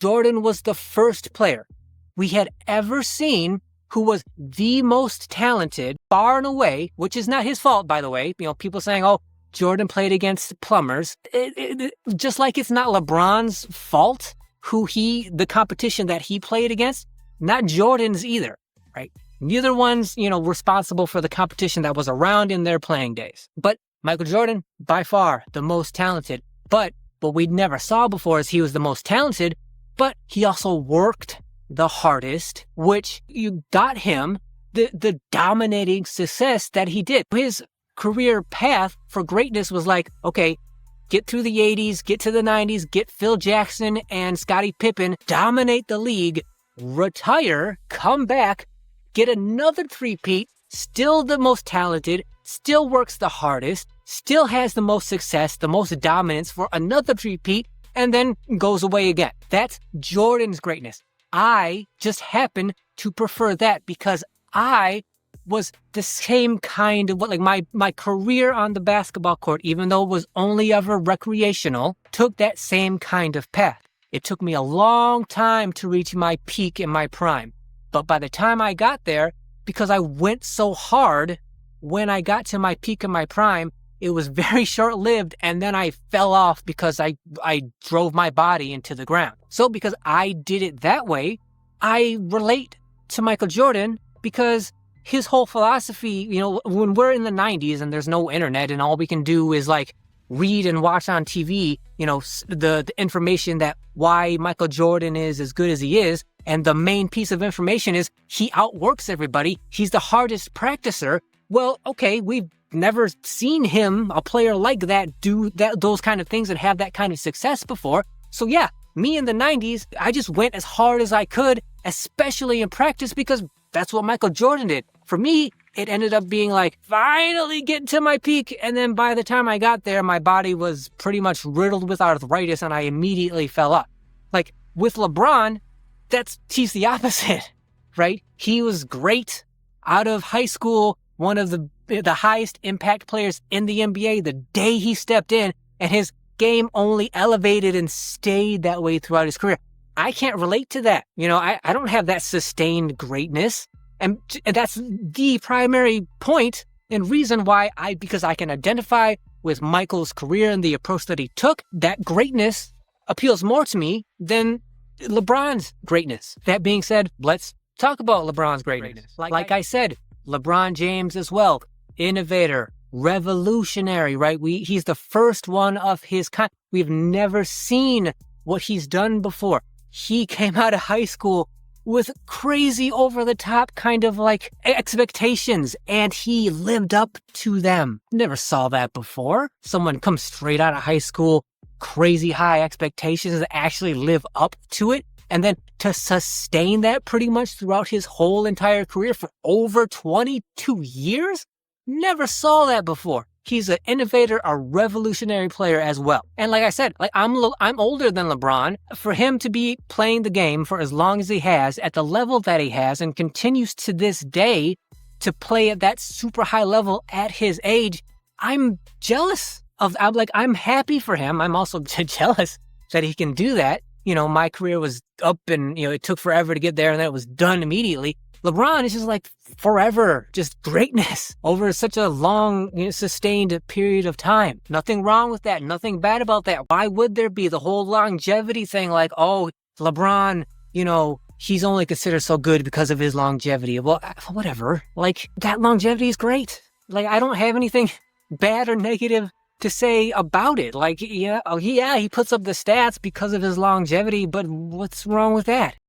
Jordan was the first player we had ever seen who was the most talented, far and away, which is not his fault, by the way. People saying, oh, Jordan played against plumbers. Just like it's not LeBron's fault the competition that he played against, not Jordan's either, right? Neither one's, responsible for the competition that was around in their playing days. But Michael Jordan, by far the most talented. But what we never saw before is he was the most talented, but he also worked the hardest, which you got him the dominating success that he did. His career path for greatness was like, okay, get through the 80s, get to the 90s, get Phil Jackson and Scottie Pippen, dominate the league, retire, come back, get another three-peat, still the most talented, still works the hardest, still has the most success, the most dominance for another three-peat, and then goes away again. That's Jordan's greatness. I just happen to prefer that because I was the same kind of, my career on the basketball court, even though it was only ever recreational, took that same kind of path. It took me a long time to reach my peak in my prime. But by the time I got there, because I went so hard when I got to my peak in my prime, it was very short-lived, and then I fell off because I drove my body into the ground. So because I did it that way, I relate to Michael Jordan because his whole philosophy, when we're in the 90s and there's no internet and all we can do is read and watch on TV, the information that why Michael Jordan is as good as he is, and the main piece of information is he outworks everybody. He's the hardest practicer. Well, okay, we've never seen him, a player like that, do those kind of things and have that kind of success before. So yeah, me in the 90s, I just went as hard as I could, especially in practice, because that's what Michael Jordan did. For me, it ended up being finally getting to my peak. And then by the time I got there, my body was pretty much riddled with arthritis and I immediately fell off. With LeBron, he's the opposite, right? He was great out of high school, one of the highest impact players in the NBA the day he stepped in, and his game only elevated and stayed that way throughout his career. I can't relate to that. I don't have that sustained greatness. And that's the primary point and reason why because I can identify with Michael's career and the approach that he took, that greatness appeals more to me than LeBron's greatness. That being said, let's talk about LeBron's greatness. Like I said, LeBron James as well, innovator, revolutionary, right? He's the first one of his kind. We've never seen what he's done before. He came out of high school with crazy over-the-top kind of expectations, and he lived up to them. Never saw that before. Someone comes straight out of high school, crazy high expectations, and actually live up to it. And then to sustain that pretty much throughout his whole entire career for over 22 years? Never saw that before. He's an innovator, a revolutionary player as well. And like I said, I'm older than LeBron. For him to be playing the game for as long as he has, at the level that he has, and continues to this day to play at that super high level at his age, I'm jealous of. I'm happy for him. I'm also jealous that he can do that. My career was up and, it took forever to get there and then it was done immediately. LeBron is just forever, just greatness over such a long, sustained period of time. Nothing wrong with that. Nothing bad about that. Why would there be the whole longevity thing oh, LeBron, he's only considered so good because of his longevity. Well, whatever. That longevity is great. I don't have anything bad or negative to say about it. He puts up the stats because of his longevity, but what's wrong with that?